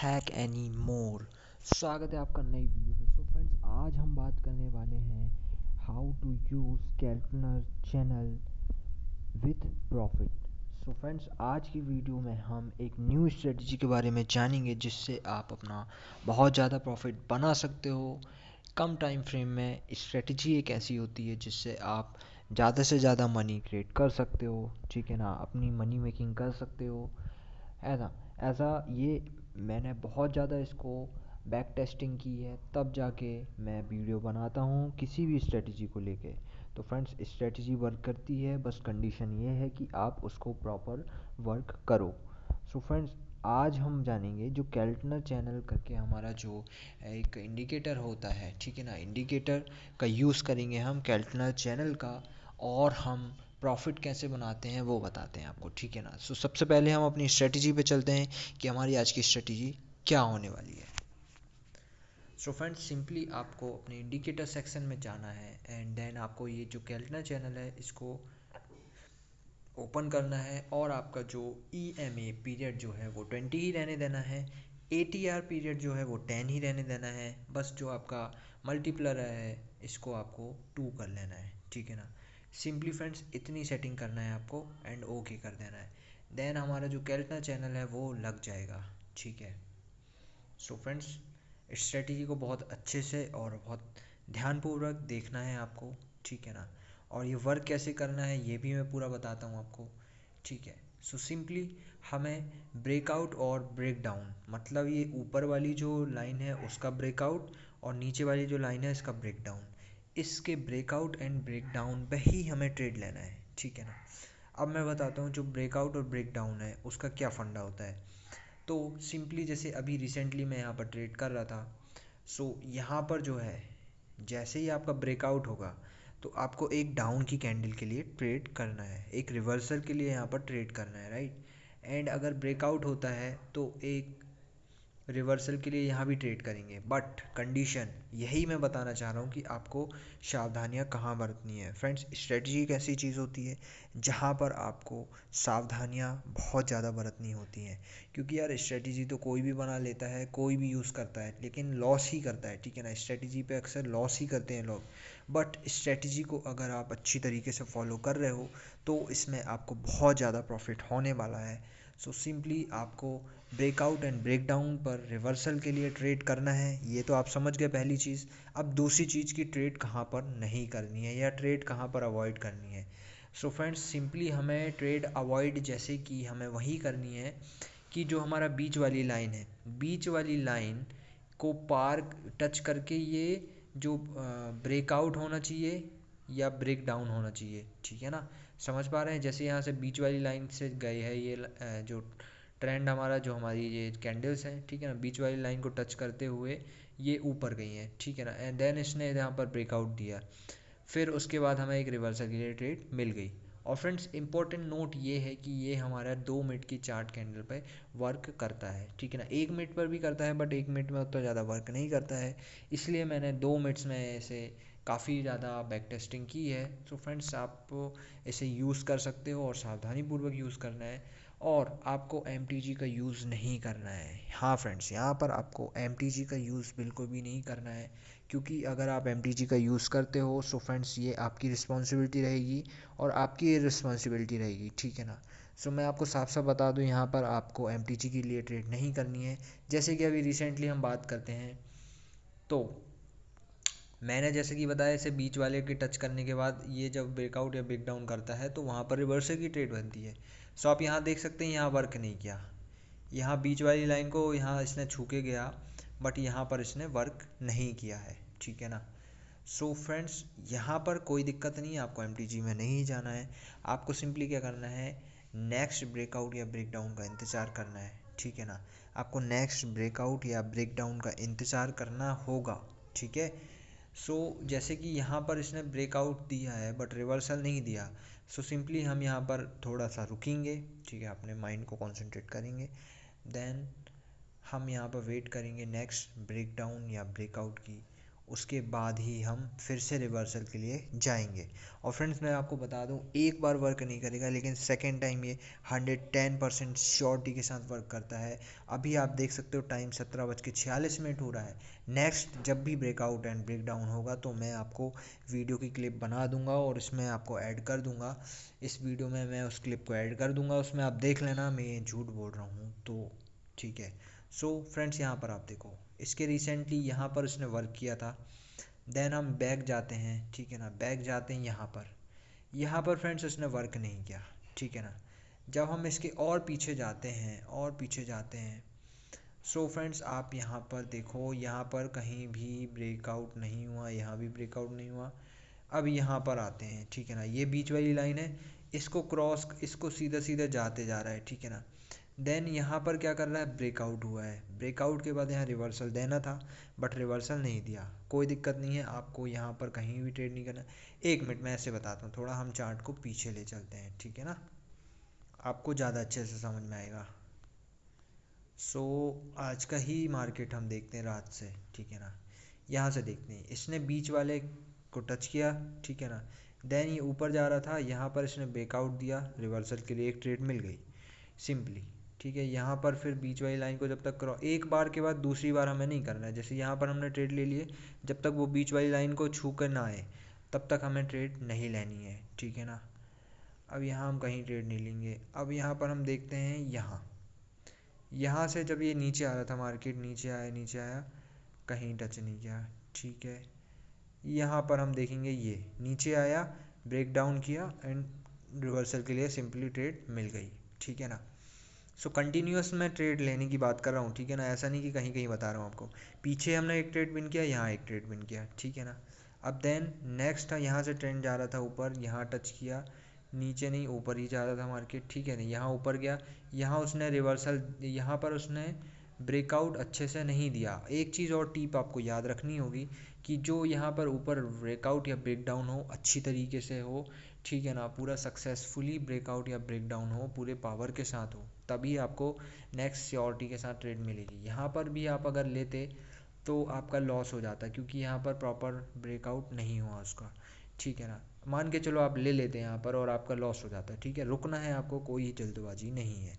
Hack any more. स्वागत है आपका नई वीडियो में। सो फ्रेंड्स, आज हम बात करने वाले हैं how to use calculator channel with profit. So friends, आज की वीडियो में हम एक न्यू स्ट्रेटजी के बारे में जानेंगे जिससे आप अपना बहुत ज़्यादा प्रॉफिट बना सकते हो कम टाइम फ्रेम में। स्ट्रेटजी एक ऐसी होती है जिससे आप ज़्यादा से ज़्यादा मनी क्रिएट कर सकते हो, ठीक है ना, अपनी मनी मेकिंग कर सकते हो। ऐसा ऐसा ये मैंने बहुत ज़्यादा इसको बैक टेस्टिंग की है, तब जाके मैं वीडियो बनाता हूँ किसी भी स्ट्रेटजी को लेके। तो फ्रेंड्स, स्ट्रेटजी वर्क करती है, बस कंडीशन ये है कि आप उसको प्रॉपर वर्क करो। सो फ्रेंड्स, आज हम जानेंगे जो कैल्टनर चैनल करके हमारा जो एक इंडिकेटर होता है, ठीक है ना, इंडिकेटर का यूज़ करेंगे हम कैल्टनर चैनल का, और हम प्रॉफिट कैसे बनाते हैं वो बताते हैं आपको, ठीक है ना। सो सबसे पहले हम अपनी स्ट्रेटजी पे चलते हैं कि हमारी आज की स्ट्रेटजी क्या होने वाली है। सो फ्रेंड्स, सिंपली आपको अपने इंडिकेटर सेक्शन में जाना है एंड देन आपको ये जो कैल्टनर चैनल है इसको ओपन करना है, और आपका जो EMA पीरियड जो है वो 20 ही रहने देना है। ATR पीरियड जो है वो 10 ही रहने देना है। बस जो आपका मल्टीप्लर है इसको आपको 2 कर लेना है, ठीक है ना। सिंपली फ्रेंड्स, इतनी सेटिंग करना है आपको एंड ओके कर देना है। देन हमारा जो कैल्टनर चैनल है वो लग जाएगा, ठीक है। सो फ्रेंड्स, स्ट्रेटजी को बहुत अच्छे से और बहुत ध्यानपूर्वक देखना है आपको, ठीक है ना। और ये वर्क कैसे करना है ये भी मैं पूरा बताता हूँ आपको, ठीक है। सो सिंपली हमें ब्रेकआउट और ब्रेक डाउन, मतलब ये ऊपर वाली जो लाइन है उसका ब्रेकआउट और नीचे वाली जो लाइन है इसका ब्रेक डाउन, इसके ब्रेकआउट एंड ब्रेक डाउन पे ही हमें ट्रेड लेना है, ठीक है ना। अब मैं बताता हूँ जो ब्रेकआउट और ब्रेक डाउन है उसका क्या फंडा होता है। तो सिंपली जैसे अभी रिसेंटली मैं यहाँ पर ट्रेड कर रहा था, सो यहाँ पर जो है जैसे ही आपका ब्रेकआउट होगा तो आपको एक डाउन की कैंडल के लिए ट्रेड करना है, एक रिवर्सल के लिए यहाँ पर ट्रेड करना है, राइट। एंड अगर ब्रेकआउट होता है तो एक रिवर्सल के लिए यहाँ भी ट्रेड करेंगे, बट कंडीशन यही मैं बताना चाह रहा हूँ कि आपको सावधानियाँ कहाँ बरतनी है। फ्रेंड्स, स्ट्रेटजी एक ऐसी चीज़ होती है जहाँ पर आपको सावधानियाँ बहुत ज़्यादा बरतनी होती हैं, क्योंकि यार स्ट्रेटजी तो कोई भी बना लेता है, कोई भी यूज़ करता है, लेकिन लॉस ही करता है, ठीक है ना। स्ट्रेटजी पे अक्सर लॉस ही करते हैं लोग, बट स्ट्रेटजी को अगर आप अच्छी तरीके से फॉलो कर रहे हो तो इसमें आपको बहुत ज़्यादा प्रॉफिट होने वाला है। सो सिंपली आपको ब्रेकआउट एंड ब्रेक डाउन पर रिवर्सल के लिए ट्रेड करना है, ये तो आप समझ गए पहली चीज़। अब दूसरी चीज़ की ट्रेड कहाँ पर नहीं करनी है या ट्रेड कहाँ पर अवॉइड करनी है। सो फ्रेंड्स, सिंपली हमें ट्रेड अवॉइड जैसे कि हमें वही करनी है कि जो हमारा बीच वाली लाइन है, बीच वाली लाइन को पार टच करके ये जो ब्रेकआउट होना चाहिए या ब्रेक डाउन होना चाहिए, ठीक है ना। समझ पा रहे हैं, जैसे यहाँ से बीच वाली लाइन से गए है ये जो ट्रेंड हमारा, जो हमारी ये कैंडल्स हैं, ठीक है ना, बीच वाली लाइन को टच करते हुए ये ऊपर गई हैं, ठीक है ना। एंड देन इसने यहाँ पर ब्रेकआउट दिया, फिर उसके बाद हमें एक रिवर्सल के लिए ट्रेड मिल गई। और फ्रेंड्स, इंपॉर्टेंट नोट ये है कि ये हमारा 2 मिनट की चार्ट कैंडल पे वर्क करता है, ठीक है ना। 1 मिनट पर भी करता है बट 1 मिनट में उतना ज़्यादा वर्क नहीं करता है, इसलिए मैंने 2 मिनट्स में ऐसे काफ़ी ज़्यादा बैक टेस्टिंग की है। सो फ्रेंड्स, आप इसे यूज़ कर सकते हो और सावधानीपूर्वक यूज़ करना है, और आपको MTG का यूज़ नहीं करना है। हाँ फ्रेंड्स, यहाँ पर आपको MTG का यूज़ बिल्कुल भी नहीं करना है, क्योंकि अगर आप MTG का यूज़ करते हो सो फ्रेंड्स ये आपकी रिस्पॉन्सिबिलिटी रहेगी और आपकी रिस्पॉन्सिबिलिटी रहेगी, ठीक है ना। सो मैं आपको साफ साफ बता दूं, यहाँ पर आपको MTG के लिए ट्रेड नहीं करनी है। जैसे कि अभी रिसेंटली हम बात करते हैं, तो मैंने जैसे कि बताया, इसे बीच वाले के टच करने के बाद ये जब ब्रेकआउट या ब्रेक डाउन करता है तो वहाँ पर रिवर्सल की ट्रेड बनती है। सो आप यहाँ देख सकते हैं, यहाँ वर्क नहीं किया, यहाँ बीच वाली लाइन को यहाँ इसने छू के गया, बट यहाँ पर इसने वर्क नहीं किया है, ठीक है ना। सो फ्रेंड्स, यहाँ पर कोई दिक्कत नहीं है, आपको MTG में नहीं जाना है। आपको सिंपली क्या करना है, नेक्स्ट ब्रेकआउट या ब्रेक डाउन का इंतज़ार करना है, ठीक है ना। आपको नेक्स्ट ब्रेकआउट या ब्रेक डाउन का इंतज़ार करना होगा, ठीक है। सो जैसे कि यहाँ पर इसने ब्रेकआउट दिया है बट रिवर्सल नहीं दिया, सो सिंपली हम यहाँ पर थोड़ा सा रुकेंगे, ठीक है, अपने माइंड को कंसंट्रेट करेंगे। देन हम यहाँ पर वेट करेंगे नेक्स्ट ब्रेक डाउन या ब्रेकआउट की, उसके बाद ही हम फिर से रिवर्सल के लिए जाएंगे। और फ्रेंड्स मैं आपको बता दूं, एक बार वर्क नहीं करेगा, लेकिन सेकेंड टाइम ये 110% श्योरिटी के साथ वर्क करता है। अभी आप देख सकते हो टाइम 17:46 हो रहा है। नेक्स्ट जब भी ब्रेकआउट एंड ब्रेक डाउन होगा तो मैं आपको वीडियो की क्लिप बना दूंगा और इसमें आपको ऐड कर दूंगा। इस वीडियो में मैं उस क्लिप को ऐड कर दूंगा, उसमें आप देख लेना मैं झूठ बोल रहा हूँ तो ठीक है। सो फ्रेंड्स यहाँ पर आप देखो, इसके रिसेंटली यहाँ पर उसने वर्क किया था। देन हम बैक जाते हैं, ठीक है ना, बैक जाते हैं यहाँ पर फ्रेंड्स उसने वर्क नहीं किया, ठीक है ना। जब हम इसके और पीछे जाते हैं सो फ्रेंड्स आप यहाँ पर देखो, यहाँ पर कहीं भी ब्रेकआउट नहीं हुआ, यहाँ भी ब्रेकआउट नहीं हुआ। अब यहाँ पर आते हैं, ठीक है ना, ये बीच वाली लाइन है, इसको क्रॉस, इसको सीधा सीधा जाते जा रहा है, ठीक है ना। देन यहाँ पर क्या कर रहा है, ब्रेकआउट हुआ है। ब्रेकआउट के बाद यहाँ रिवर्सल देना था बट रिवर्सल नहीं दिया, कोई दिक्कत नहीं है, आपको यहाँ पर कहीं भी ट्रेड नहीं करना। एक मिनट मैं ऐसे बताता हूँ, थोड़ा हम चार्ट को पीछे ले चलते हैं, ठीक है ना, आपको ज़्यादा अच्छे से समझ में आएगा। आज का ही मार्केट हम देखते हैं रात से, ठीक है ना। यहाँ से देखते हैं, इसने बीच वाले को टच किया, ठीक है ना। देन ये ऊपर जा रहा था, यहाँ पर इसने ब्रेकआउट दिया, रिवर्सल के लिए एक ट्रेड मिल गई सिंपली, ठीक है। यहाँ पर फिर बीच वाली लाइन को जब तक एक बार के बाद दूसरी बार हमें नहीं करना है। जैसे यहाँ पर हमने ट्रेड ले लिए, जब तक वो बीच वाली लाइन को छू कर ना आए तब तक हमें ट्रेड नहीं लेनी है, ठीक है ना। अब यहाँ हम कहीं ट्रेड नहीं लेंगे। अब यहाँ पर हम देखते हैं, यहाँ से जब ये नीचे आ रहा था मार्केट, नीचे आया, कहीं टच नहीं किया, ठीक है। यहाँ पर हम देखेंगे, ये नीचे आया, ब्रेक डाउन किया एंड रिवर्सल के लिए सिंपली ट्रेड मिल गई, ठीक है ना। कंटिन्यूस मैं ट्रेड लेने की बात कर रहा हूँ, ठीक है ना, ऐसा नहीं कि कहीं कहीं बता रहा हूँ आपको। पीछे हमने एक ट्रेड विन किया, यहाँ एक ट्रेड विन किया, ठीक है ना। अब देन नेक्स्ट था, यहाँ से ट्रेंड जा रहा था ऊपर, यहाँ टच किया, नीचे नहीं ऊपर ही जा रहा था मार्केट, ठीक है ना। यहाँ ऊपर गया, यहाँ उसने रिवर्सल, यहाँ पर उसने ब्रेकआउट अच्छे से नहीं दिया। एक चीज़ और टिप आपको याद रखनी होगी कि जो यहाँ पर ऊपर ब्रेकआउट या ब्रेक डाउन हो अच्छी तरीके से हो, ठीक है ना, पूरा सक्सेसफुली ब्रेकआउट या ब्रेक डाउन हो, पूरे पावर के साथ हो, तभी आपको नेक्स्ट श्योरिटी के साथ ट्रेड मिलेगी। यहाँ पर भी आप अगर लेते तो आपका लॉस हो जाता, क्योंकि यहाँ पर प्रॉपर ब्रेकआउट नहीं हुआ उसका, ठीक है ना। मान के चलो आप ले लेते हैं यहाँ पर और आपका लॉस हो जाता है, ठीक है। रुकना है आपको, कोई जल्दबाजी नहीं है।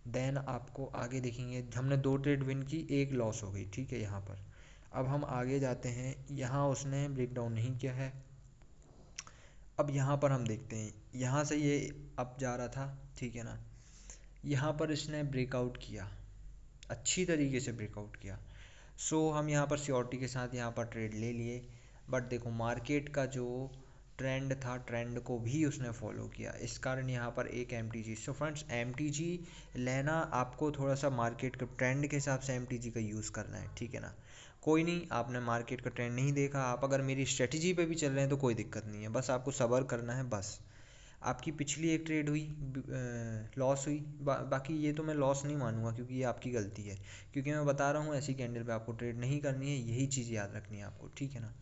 देन आपको आगे देखेंगे, हमने 2 ट्रेड विन की, 1 लॉस हो गई, ठीक है यहाँ पर। अब हम आगे जाते हैं, यहाँ उसने ब्रेक डाउन नहीं किया है। अब यहाँ पर हम देखते हैं, यहाँ से ये अप जा रहा था, ठीक है ना, यहाँ पर इसने ब्रेकआउट किया, अच्छी तरीके से ब्रेकआउट किया। हम यहाँ पर श्योरिटी के साथ यहाँ पर ट्रेड ले लिए। बट देखो मार्केट का जो ट्रेंड था, ट्रेंड को भी उसने फॉलो किया, इस कारण यहाँ पर एक MTG। फ्रेंड्स MTG लेना, आपको थोड़ा सा मार्केट के ट्रेंड के हिसाब से MTG का यूज़ करना है, ठीक है ना। कोई नहीं, आपने मार्केट का ट्रेंड नहीं देखा, आप अगर मेरी स्ट्रेटजी पे भी चल रहे हैं तो कोई दिक्कत नहीं है, बस आपको सब्र करना है बस। आपकी पिछली एक ट्रेड हुई, लॉस हुई, बाकी ये तो मैं लॉस नहीं मानूंगा क्योंकि ये आपकी गलती है, क्योंकि मैं बता रहा हूँ ऐसी कैंडल पे आपको ट्रेड नहीं करनी है, यही चीज़ याद रखनी है आपको, ठीक है ना।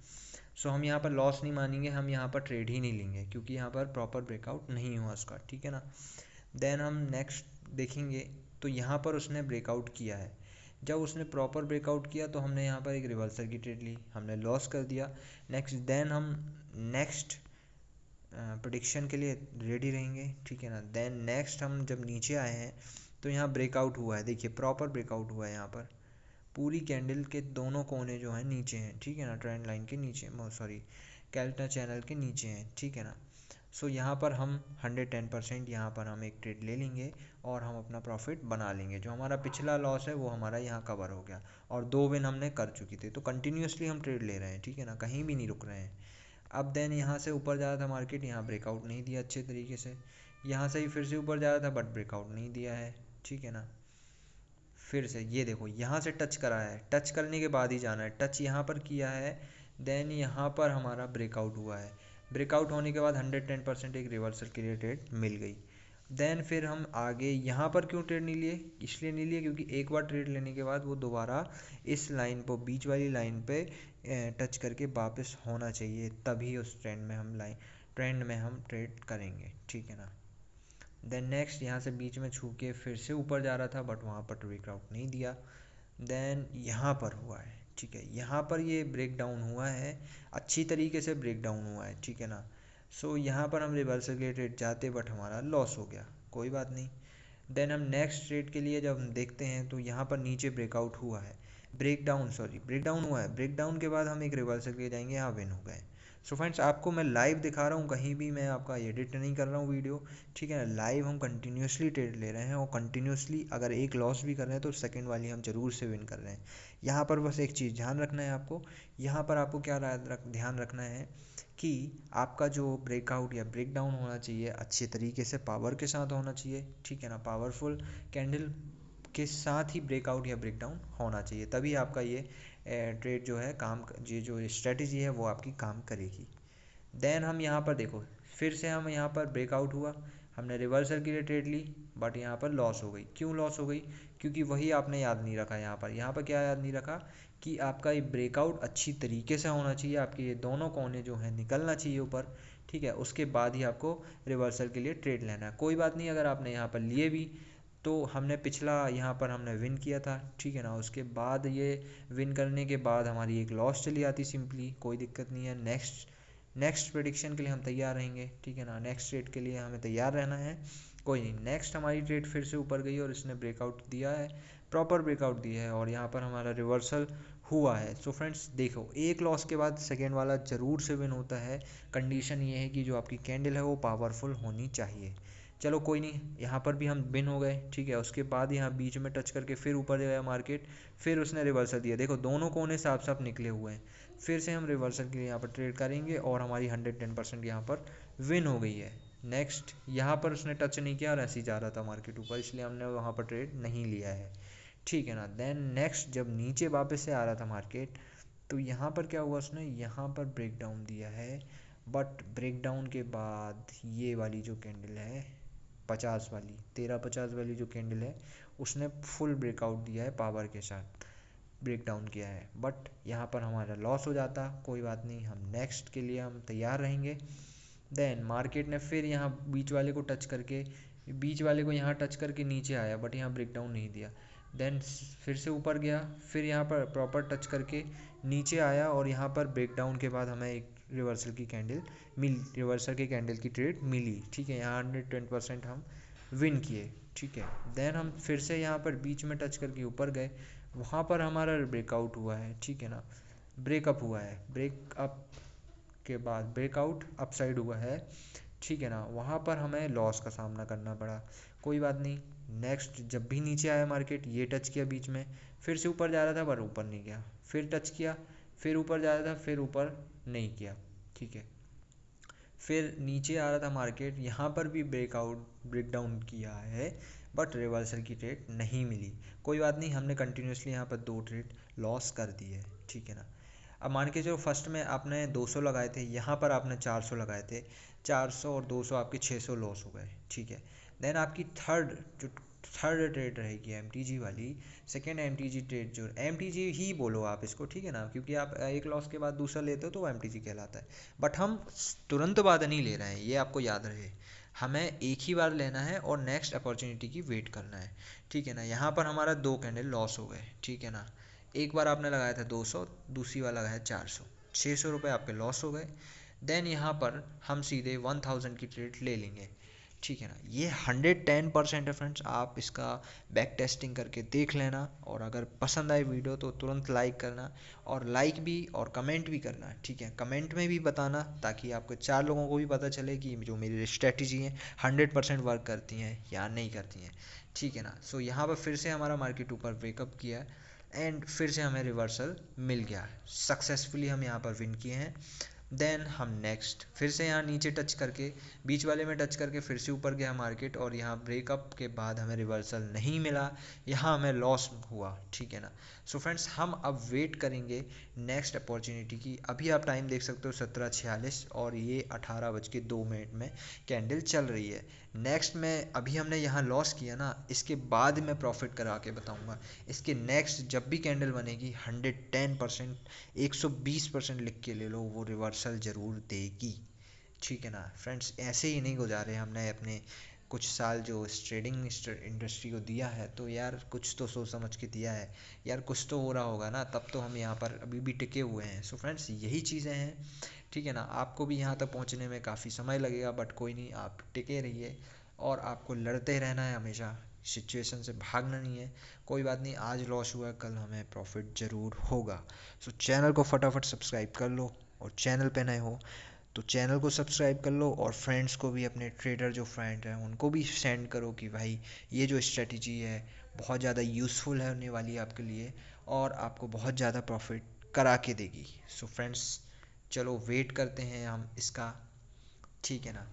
हम यहाँ पर लॉस नहीं मानेंगे, हम यहाँ पर ट्रेड ही नहीं लेंगे क्योंकि यहाँ पर प्रॉपर ब्रेकआउट नहीं हुआ उसका, ठीक है ना। देन हम नेक्स्ट देखेंगे, तो यहाँ पर उसने ब्रेकआउट किया है। जब उसने प्रॉपर ब्रेकआउट किया तो हमने यहाँ पर एक रिवर्सल की ट्रेड ली, हमने लॉस कर दिया। देन हम नेक्स्ट प्रेडिक्शन के लिए रेडी रहेंगे, ठीक है ना। देन नेक्स्ट हम जब नीचे आए हैं तो यहाँ ब्रेकआउट हुआ है, देखिए प्रॉपर ब्रेकआउट हुआ है, यहाँ पर पूरी कैंडल के दोनों कोने जो हैं नीचे हैं, ठीक है ना, ट्रेंड लाइन के नीचे, सॉरी कैल्टनर चैनल के नीचे हैं, ठीक है ना। यहाँ पर हम 110% यहाँ पर हम एक ट्रेड ले लेंगे और हम अपना प्रॉफिट बना लेंगे। जो हमारा पिछला लॉस है वो हमारा यहाँ कवर हो गया और 2 विन हमने कर चुकी थी, तो कंटिन्यूसली हम ट्रेड ले रहे हैं, ठीक है ना, कहीं भी नहीं रुक रहे हैं। अब देन यहाँ से ऊपर जा रहा था मार्केट, यहाँ ब्रेकआउट नहीं दिया अच्छे तरीके से, यहाँ से ही फिर से ऊपर जा रहा था बट ब्रेकआउट नहीं दिया है, ठीक है ना। फिर से ये देखो यहाँ से टच करा है, टच करने के बाद ही जाना है, टच यहाँ पर किया है, देन यहाँ पर हमारा ब्रेकआउट हुआ है। ब्रेकआउट होने के बाद 110% एक रिवर्सल के लिए ट्रेड मिल गई। देन फिर हम आगे यहाँ पर क्यों ट्रेड नहीं लिए, इसलिए नहीं लिए क्योंकि एक बार ट्रेड लेने के बाद वो दोबारा इस लाइन पर, बीच वाली लाइन पे टच करके वापस होना चाहिए, तभी उस ट्रेंड में हम ट्रेड करेंगे, ठीक है ना। देन नेक्स्ट यहाँ से बीच में छू के फिर से ऊपर जा रहा था बट वहाँ पर ब्रेकआउट नहीं दिया। देन यहाँ पर हुआ है, ठीक है, यहाँ पर ये ब्रेक डाउन हुआ है, अच्छी तरीके से ब्रेक डाउन हुआ है, ठीक है ना। सो यहाँ पर हम रिवर्सल के ट्रेड जाते बट हमारा लॉस हो गया, कोई बात नहीं। देन हम नेक्स्ट ट्रेड के लिए जब हम देखते हैं तो यहाँ पर नीचे ब्रेकआउट हुआ है, ब्रेक डाउन हुआ है, ब्रेक डाउन के बाद हम एक रिवर्सल के लिए जाएंगे, यहाँ विन हो गए। सो फ्रेंड्स, आपको मैं लाइव दिखा रहा हूँ, कहीं भी मैं आपका एडिट नहीं कर रहा हूँ वीडियो, ठीक है ना। लाइव हम कंटिन्यूसली ट्रेड ले रहे हैं और कंटिन्यूसली अगर एक लॉस भी कर रहे हैं तो सेकंड वाली हम जरूर से विन कर रहे हैं। यहाँ पर बस एक चीज़ ध्यान रखना है आपको, यहाँ पर आपको क्या ध्यान रखना है कि आपका जो ब्रेकआउट या ब्रेक डाउन होना चाहिए अच्छे तरीके से पावर के साथ होना चाहिए, ठीक है ना। पावरफुल कैंडल के साथ ही ब्रेकआउट या ब्रेक डाउन होना चाहिए, तभी आपका ये ट्रेड जो है काम, ये जो स्ट्रेटजी है वो आपकी काम करेगी। देन हम यहाँ पर देखो, फिर से हम यहाँ पर ब्रेकआउट हुआ, हमने रिवर्सल के लिए ट्रेड ली, बट यहाँ पर लॉस हो गई। क्यों लॉस हो गई? क्योंकि वही आपने याद नहीं रखा। यहाँ पर क्या याद नहीं रखा कि आपका ये ब्रेकआउट अच्छी तरीके से होना चाहिए, आपके ये दोनों कोने जो हैं निकलना चाहिए ऊपर, ठीक है। उसके बाद ही आपको रिवर्सल के लिए ट्रेड लेना है। कोई बात नहीं अगर आपने यहाँ पर लिए भी, तो हमने पिछला यहाँ पर हमने विन किया था, ठीक है ना। उसके बाद ये विन करने के बाद हमारी एक लॉस चली आती सिंपली, कोई दिक्कत नहीं है। नेक्स्ट प्रेडिक्शन के लिए हम तैयार रहेंगे, ठीक है ना। नेक्स्ट ट्रेड के लिए हमें तैयार रहना है, कोई नहीं। नेक्स्ट हमारी ट्रेड फिर से ऊपर गई और इसने ब्रेकआउट दिया है, प्रॉपर ब्रेकआउट दिया है और यहाँ पर हमारा रिवर्सल हुआ है। सो फ्रेंड्स देखो, एक लॉस के बाद सेकेंड वाला ज़रूर से विन होता है। कंडीशन ये है कि जो आपकी कैंडल है वो पावरफुल होनी चाहिए। चलो कोई नहीं, यहाँ पर भी हम विन हो गए, ठीक है। उसके बाद यहाँ बीच में टच करके फिर ऊपर गया मार्केट, फिर उसने रिवर्सल दिया, देखो दोनों कोने साफ साफ निकले हुए हैं। फिर से हम रिवर्सल के लिए यहाँ पर ट्रेड करेंगे और हमारी 110% यहाँ पर विन हो गई है। नेक्स्ट यहाँ पर उसने टच नहीं किया और ऐसे ही जा रहा था मार्केट ऊपर, इसलिए हमने वहाँ पर ट्रेड नहीं लिया है, ठीक है ना। देन नेक्स्ट जब नीचे वापस से आ रहा था मार्केट, तो यहाँ पर क्या हुआ, उसने यहाँ पर ब्रेक डाउन दिया है, बट ब्रेक डाउन के बाद ये वाली जो कैंडल है 50 वाली, 1350 वाली जो कैंडल है, उसने फुल ब्रेकआउट दिया है, पावर के साथ ब्रेक डाउन किया है, बट यहाँ पर हमारा लॉस हो जाता। कोई बात नहीं, हम नेक्स्ट के लिए हम तैयार रहेंगे। देन मार्केट ने फिर यहाँ बीच वाले को टच करके, बीच वाले को यहाँ टच करके नीचे आया, बट यहाँ ब्रेक डाउन नहीं दिया। देन फिर से ऊपर गया, फिर यहाँ पर प्रॉपर टच करके नीचे आया और यहाँ पर ब्रेक डाउन के बाद हमें एक रिवर्सल की कैंडल की ट्रेड मिली, ठीक है। यहाँ 110% हम विन किए, ठीक है। देन हम फिर से यहाँ पर बीच में टच करके ऊपर गए, वहाँ पर हमारा ब्रेकआउट हुआ है, ठीक है ना। ब्रेकअप हुआ है, ब्रेकअप के बाद ब्रेकआउट अपसाइड हुआ है, ठीक है ना। वहाँ पर हमें लॉस का सामना करना पड़ा, कोई बात नहीं। नेक्स्ट जब भी नीचे आया मार्केट, ये टच किया बीच में, फिर से ऊपर जा रहा था पर ऊपर नहीं गया, फिर टच किया, फिर ऊपर जा रहा था, फिर ऊपर नहीं किया, ठीक है। फिर नीचे आ रहा था मार्केट, यहाँ पर भी ब्रेक डाउन किया है, बट रिवर्सल की ट्रेड नहीं मिली। कोई बात नहीं, हमने कंटिन्यूसली यहाँ पर 2 ट्रेड लॉस कर दी है, ठीक है ना। अब मान के चलो फर्स्ट में आपने 200 लगाए थे, यहाँ पर आपने 400 लगाए थे, 400 और 200 आपके 600 लॉस हो गए, ठीक है। देन आपकी थर्ड ट्रेड रहेगी एमटीजी वाली, सेकेंड एमटीजी ट्रेड, जो एमटीजी ही बोलो आप इसको, ठीक है ना, क्योंकि आप एक लॉस के बाद दूसरा लेते हो तो वो एमटीजी कहलाता है। बट हम तुरंत बाद नहीं ले रहे हैं, ये आपको याद रहे, हमें एक ही बार लेना है और नेक्स्ट अपॉर्चुनिटी की वेट करना है, ठीक है ना। यहाँ पर हमारा 2 कैंडल लॉस हो गए, ठीक है ना। एक बार आपने लगाया था 200, दूसरी बार लगाया 400, 600 रुपये आपके लॉस हो गए। देन यहाँ पर हम सीधे 1000 की ट्रेड ले लेंगे, ठीक है ना। ये 110% है फ्रेंड्स, आप इसका बैक टेस्टिंग करके देख लेना, और अगर पसंद आए वीडियो तो तुरंत लाइक करना, और लाइक भी और कमेंट भी करना, ठीक है। कमेंट में भी बताना ताकि आपको 4 लोगों को भी पता चले कि जो मेरी स्ट्रेटजी है 100% वर्क करती हैं या नहीं करती हैं, ठीक है ना। सो यहाँ पर फिर से हमारा मार्केट ऊपर ब्रेकअप किया एंड फिर से हमें रिवर्सल मिल गया, सक्सेसफुली हम यहाँ पर विन किए हैं। देन हम नेक्स्ट फिर से यहाँ नीचे टच करके, बीच वाले में टच करके फिर से ऊपर गया मार्केट, और यहाँ ब्रेकअप के बाद हमें रिवर्सल नहीं मिला, यहाँ हमें लॉस हुआ, ठीक है ना। सो फ्रेंड्स, हम अब वेट करेंगे नेक्स्ट अपॉर्चुनिटी की। अभी आप टाइम देख सकते हो 17:46 और ये 18:02 में कैंडल चल रही है। नेक्स्ट में अभी हमने यहाँ लॉस किया ना, इसके बाद मैं प्रॉफिट करा के बताऊँगा। इसके नेक्स्ट जब भी कैंडल बनेगी 110%, 120% लिख के ले लो, वो रिवर्सल ज़रूर देगी, ठीक है ना फ्रेंड्स। ऐसे ही नहीं गुजारे हमने अपने कुछ साल जो इस ट्रेडिंग इंडस्ट्री को दिया है, तो यार कुछ तो सोच समझ के दिया है यार, कुछ तो हो रहा होगा ना, तब तो हम यहाँ पर अभी भी टिके हुए हैं। सो फ्रेंड्स, यही चीज़ें हैं, ठीक है ना। आपको भी यहाँ तक पहुँचने में काफ़ी समय लगेगा, बट कोई नहीं, आप टिके रहिए और आपको लड़ते रहना है हमेशा, सिचुएशन से भागना नहीं है। कोई बात नहीं, आज लॉस हुआ, कल हमें प्रॉफिट ज़रूर होगा। सो चैनल को फटाफट सब्सक्राइब कर लो, और चैनल पे नए हो तो चैनल को सब्सक्राइब कर लो, और फ्रेंड्स को भी, अपने ट्रेडर जो फ्रेंड हैं उनको भी सेंड करो कि भाई ये जो स्ट्रेटजी है बहुत ज़्यादा यूज़फुल है, होने वाली है आपके लिए, और आपको बहुत ज़्यादा प्रॉफिट करा के देगी। सो फ्रेंड्स, चलो वेट करते हैं हम इसका, ठीक है ना।